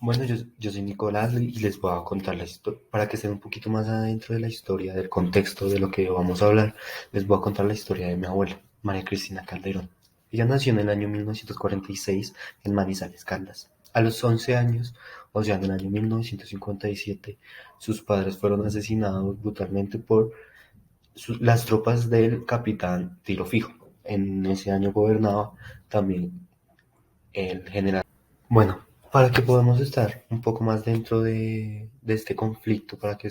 Bueno, yo soy Nicolás y les voy a contar la historia, para que estén un poquito más adentro de la historia, del contexto de lo que vamos a hablar, les voy a contar la historia de mi abuela, María Cristina Calderón. Ella nació en el año 1946 en Manizales, Caldas. A los 11 años, o sea, en el año 1957, sus padres fueron asesinados brutalmente por las tropas del capitán Tiro Fijo. En ese año gobernaba también el general. Bueno, para que podamos estar un poco más dentro de este conflicto, para que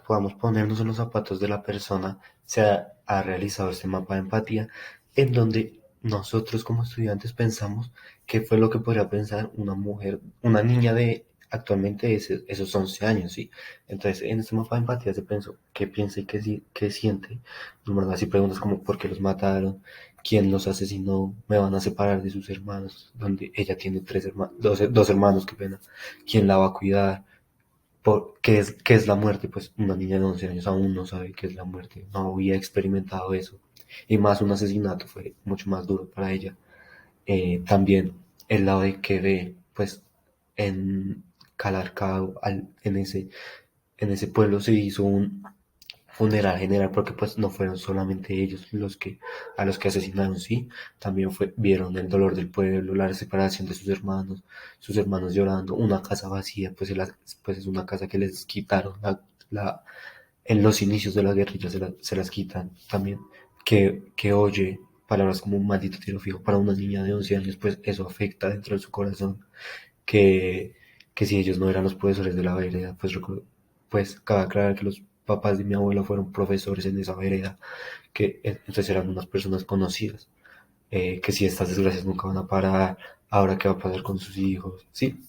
podamos ponernos en los zapatos de la persona, se ha realizado este mapa de empatía en donde nosotros como estudiantes pensamos qué fue lo que podría pensar una mujer, una niña de actualmente esos 11 años, ¿sí? Entonces, en este mapa de empatía se pensó qué piensa y qué siente. Normalmente así preguntas como por qué los mataron, quién los asesinó, me van a separar de sus hermanos, donde ella tiene dos hermanos, qué pena, quién la va a cuidar, qué es la muerte. Pues una niña de 11 años aún no sabe qué es la muerte, no había experimentado eso. Y más un asesinato fue mucho más duro para ella. También el lado de que ve, pues en Calarcado, en ese pueblo se hizo un funeral general porque pues no fueron solamente ellos a los que asesinaron, sí, también vieron el dolor del pueblo, la separación de sus hermanos llorando, una casa vacía, pues es una casa que les quitaron, la- en los inicios de la guerrilla se las quitan también, que oye palabras como un maldito tiro fijo para una niña de 11 años, pues eso afecta dentro de su corazón, que, que si ellos no eran los profesores de la vereda, pues cabe aclarar que los papás de mi abuela fueron profesores en esa vereda, entonces eran unas personas conocidas, que si estas desgracias nunca van a parar, ahora qué va a pasar con sus hijos, sí.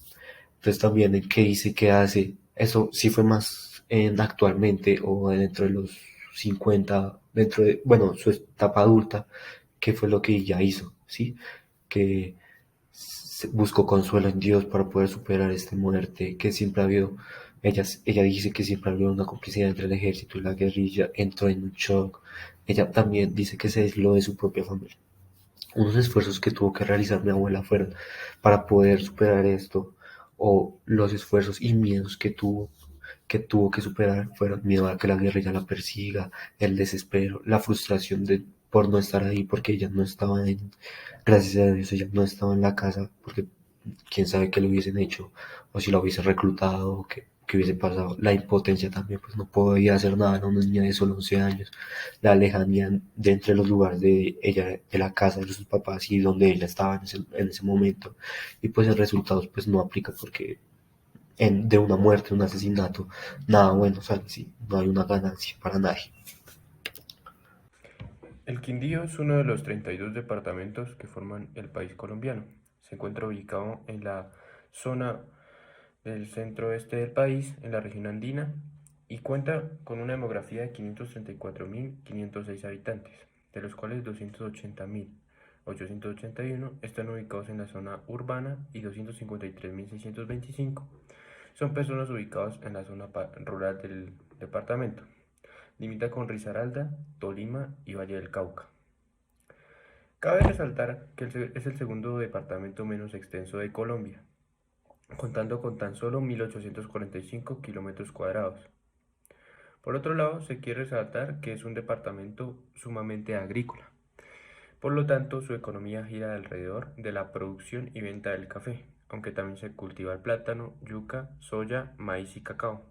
Entonces también en qué dice, qué hace, eso sí fue más en actualmente o dentro de los 50 dentro de, bueno, su etapa adulta, qué fue lo que ella hizo, sí, que buscó consuelo en Dios para poder superar esta muerte que siempre ha habido. Ella dice que siempre ha habido una complicidad entre el ejército y la guerrilla, entró en un shock. Ella también dice que se aisló de su propia familia. Unos esfuerzos que tuvo que realizar mi abuela fueron para poder superar esto, o los esfuerzos y miedos que tuvo que superar fueron miedo a que la guerrilla la persiga, el desespero, la frustración por no estar ahí, porque ella no estaba gracias a Dios, ella no estaba en la casa, porque quién sabe qué le hubiesen hecho, o si la hubiese reclutado, o qué hubiese pasado. La impotencia también, pues no podía hacer nada, era una niña de solo 11 años, la lejanía de entre los lugares de ella, de la casa de sus papás y donde ella estaba en ese momento, y pues el resultado pues no aplica porque de una muerte, un asesinato, nada bueno sale, sí, no hay una ganancia para nadie. El Quindío es uno de los 32 departamentos que forman el país colombiano. Se encuentra ubicado en la zona del centro-oeste del país, en la región andina, y cuenta con una demografía de 534.506 habitantes, de los cuales 280.881 están ubicados en la zona urbana y 253.625 son personas ubicadas en la zona rural del departamento. Limita con Risaralda, Tolima y Valle del Cauca. Cabe resaltar que es el segundo departamento menos extenso de Colombia, contando con tan solo 1.845 kilómetros cuadrados. Por otro lado, se quiere resaltar que es un departamento sumamente agrícola. Por lo tanto, su economía gira alrededor de la producción y venta del café, aunque también se cultiva el plátano, yuca, soya, maíz y cacao.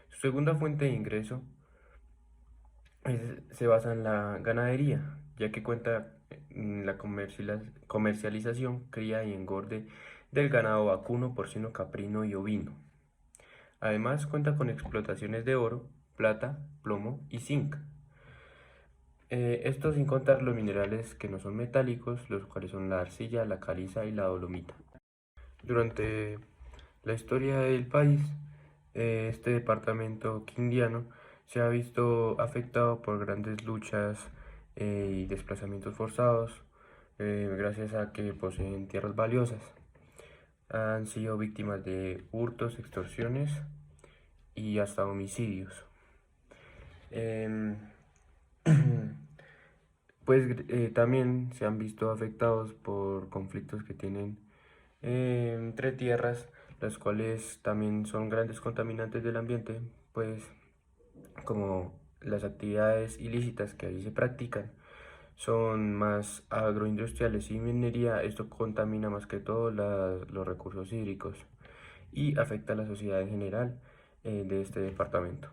Su segunda fuente de ingreso se basa en la ganadería, ya que cuenta en la comercialización, cría y engorde del ganado vacuno, porcino, caprino y ovino. Además, cuenta con explotaciones de oro, plata, plomo y zinc. Esto sin contar los minerales que no son metálicos, los cuales son la arcilla, la caliza y la dolomita. Durante la historia del país, este departamento quindiano se ha visto afectado por grandes luchas y desplazamientos forzados, gracias a que poseen tierras valiosas. Han sido víctimas de hurtos, extorsiones y hasta homicidios. Em, Pues también se han visto afectados por conflictos que tienen entre tierras, las cuales también son grandes contaminantes del ambiente, pues como las actividades ilícitas que ahí se practican son más agroindustriales y minería, esto contamina más que todo los recursos hídricos y afecta a la sociedad en general de este departamento.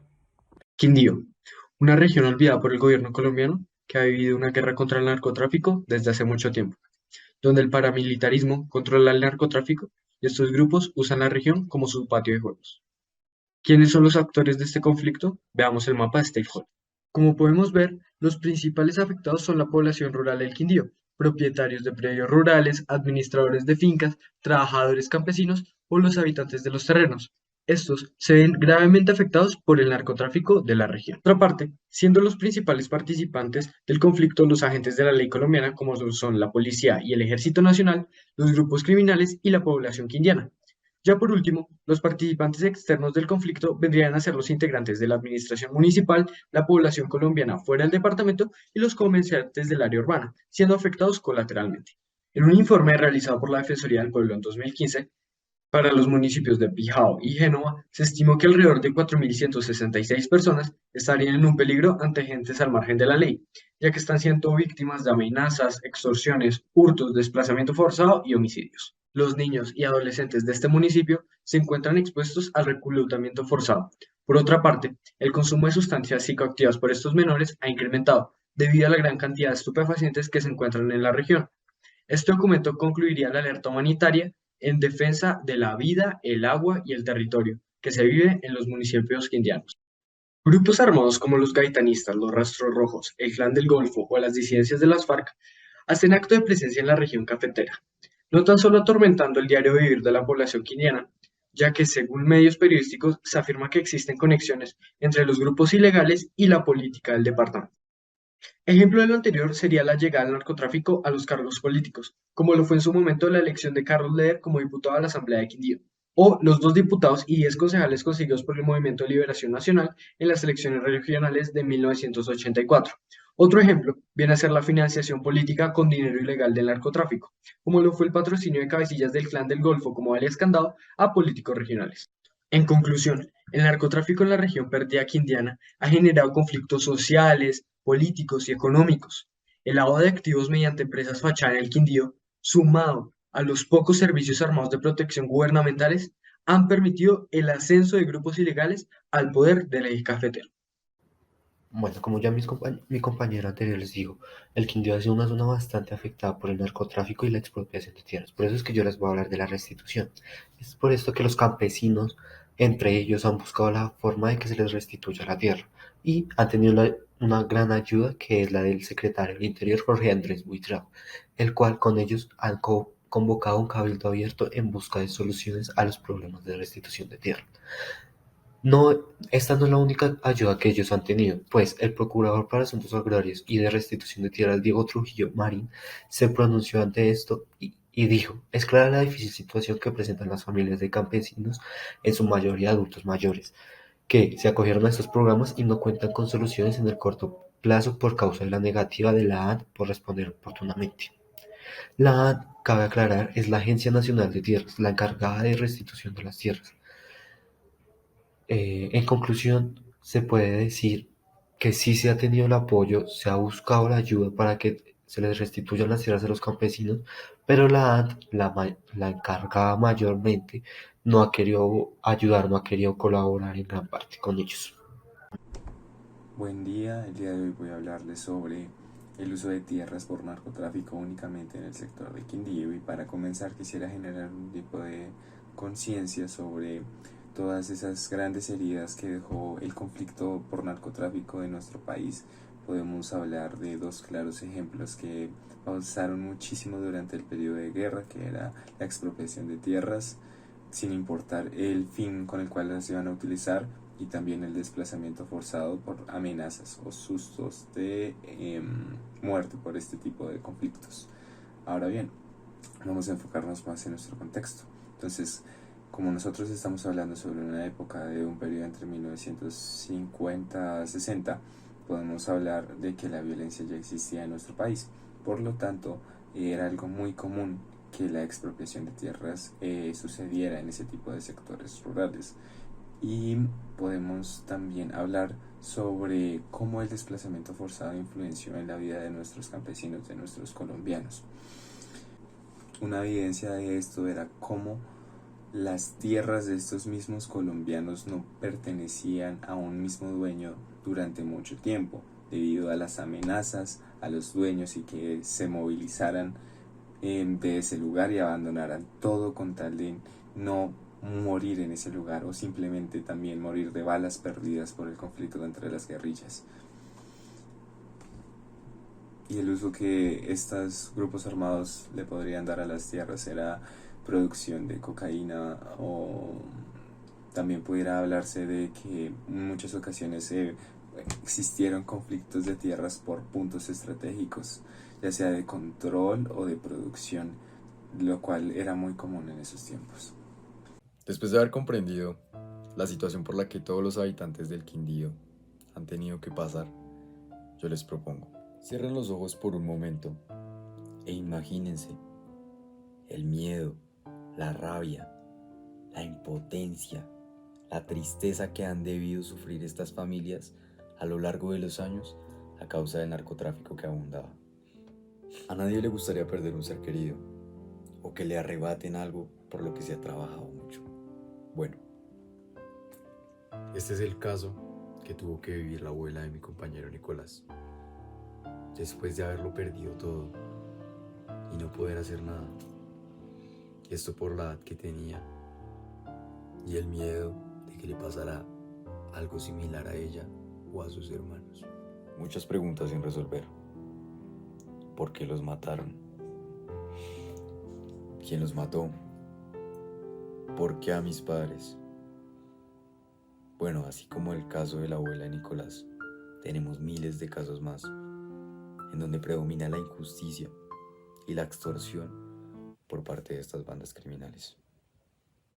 Quindío, una región olvidada por el gobierno colombiano que ha vivido una guerra contra el narcotráfico desde hace mucho tiempo, donde el paramilitarismo controla el narcotráfico y estos grupos usan la región como su patio de juegos. ¿Quiénes son los actores de este conflicto? Veamos el mapa de Stakeholder. Como podemos ver, los principales afectados son la población rural del Quindío, propietarios de predios rurales, administradores de fincas, trabajadores campesinos o los habitantes de los terrenos. Estos se ven gravemente afectados por el narcotráfico de la región. Por otra parte, siendo los principales participantes del conflicto los agentes de la ley colombiana, como son la policía y el ejército nacional, los grupos criminales y la población quindiana. Ya por último, los participantes externos del conflicto vendrían a ser los integrantes de la administración municipal, la población colombiana fuera del departamento y los comerciantes del área urbana, siendo afectados colateralmente. En un informe realizado por la Defensoría del Pueblo en 2015, para los municipios de Bijao y Génova, se estimó que alrededor de 4.166 personas estarían en un peligro ante agentes al margen de la ley, ya que están siendo víctimas de amenazas, extorsiones, hurtos, desplazamiento forzado y homicidios. Los niños y adolescentes de este municipio se encuentran expuestos al reclutamiento forzado. Por otra parte, el consumo de sustancias psicoactivas por estos menores ha incrementado debido a la gran cantidad de estupefacientes que se encuentran en la región. Este documento concluiría la alerta humanitaria en defensa de la vida, el agua y el territorio que se vive en los municipios quindianos. Grupos armados como los gaitanistas, los Rastros Rojos, el Clan del Golfo o las disidencias de las FARC hacen acto de presencia en la región cafetera, no tan solo atormentando el diario vivir de la población quiniana, ya que según medios periodísticos se afirma que existen conexiones entre los grupos ilegales y la política del departamento. Ejemplo de lo anterior sería la llegada del narcotráfico a los cargos políticos, como lo fue en su momento la elección de Carlos Leder como diputado a la Asamblea de Quindío, o los 2 diputados y 10 concejales conseguidos por el Movimiento de Liberación Nacional en las elecciones regionales de 1984. Otro ejemplo viene a ser la financiación política con dinero ilegal del narcotráfico, como lo fue el patrocinio de cabecillas del Clan del Golfo como alias Candado a políticos regionales. En conclusión, el narcotráfico en la región perdida quindiana ha generado conflictos sociales, políticos y económicos. El lavado de activos mediante empresas fachada en el Quindío, sumado a los pocos servicios armados de protección gubernamentales, han permitido el ascenso de grupos ilegales al poder del eje cafetero. Bueno, como ya mi compañero anterior les digo, el Quindío ha sido una zona bastante afectada por el narcotráfico y la expropiación de tierras. Por eso es que yo les voy a hablar de la restitución. Es por esto que los campesinos, entre ellos, han buscado la forma de que se les restituya la tierra y han tenido una gran ayuda que es la del secretario del Interior, Jorge Andrés Buitrao, el cual con ellos han convocado un cabildo abierto en busca de soluciones a los problemas de restitución de tierra. No, esta no es la única ayuda que ellos han tenido, pues el procurador para asuntos agrarios y de restitución de tierras, Diego Trujillo Marín, se pronunció ante esto y dijo: es clara la difícil situación que presentan las familias de campesinos, en su mayoría adultos mayores, que se acogieron a estos programas y no cuentan con soluciones en el corto plazo por causa de la negativa de la ANT por responder oportunamente. La ANT, cabe aclarar, es la Agencia Nacional de Tierras, la encargada de restitución de las tierras. En conclusión, se puede decir que sí se ha tenido el apoyo, se ha buscado la ayuda para que se les restituyan las tierras a los campesinos, pero la ANT, la encargada mayormente, no ha querido ayudar, no ha querido colaborar en gran parte con ellos. Buen día, el día de hoy voy a hablarles sobre el uso de tierras por narcotráfico únicamente en el sector de Quindío, y para comenzar quisiera generar un tipo de conciencia sobre todas esas grandes heridas que dejó el conflicto por narcotráfico en nuestro país. Podemos hablar de dos claros ejemplos que pasaron muchísimo durante el periodo de guerra, que era la expropiación de tierras sin importar el fin con el cual las iban a utilizar, y también el desplazamiento forzado por amenazas o sustos de muerte por este tipo de conflictos. Ahora bien, vamos a enfocarnos más en nuestro contexto. Entonces, como nosotros estamos hablando sobre una época de un periodo entre 1950 a 60, podemos hablar de que la violencia ya existía en nuestro país. Por lo tanto, era algo muy común que la expropiación de tierras sucediera en ese tipo de sectores rurales. Y podemos también hablar sobre cómo el desplazamiento forzado influenció en la vida de nuestros campesinos, de nuestros colombianos. Una evidencia de esto era cómo las tierras de estos mismos colombianos no pertenecían a un mismo dueño durante mucho tiempo, debido a las amenazas a los dueños y que se movilizaran de ese lugar y abandonaran todo con tal de no morir en ese lugar o simplemente también morir de balas perdidas por el conflicto entre las guerrillas. Y el uso que estos grupos armados le podrían dar a las tierras era producción de cocaína, o también pudiera hablarse de que en muchas ocasiones existieron conflictos de tierras por puntos estratégicos, ya sea de control o de producción, lo cual era muy común en esos tiempos. Después de haber comprendido la situación por la que todos los habitantes del Quindío han tenido que pasar, yo les propongo, cierren los ojos por un momento e imagínense el miedo, la rabia, la impotencia, la tristeza que han debido sufrir estas familias a lo largo de los años a causa del narcotráfico que abundaba. A nadie le gustaría perder un ser querido o que le arrebaten algo por lo que se ha trabajado mucho. Bueno, este es el caso que tuvo que vivir la abuela de mi compañero Nicolás, después de haberlo perdido todo y no poder hacer nada. Esto por la edad que tenía y el miedo de que le pasara algo similar a ella o a sus hermanos. Muchas preguntas sin resolver. ¿Por qué los mataron? ¿Quién los mató? ¿Por qué a mis padres? Bueno, así como el caso de la abuela de Nicolás, tenemos miles de casos más, en donde predomina la injusticia y la extorsión por parte de estas bandas criminales.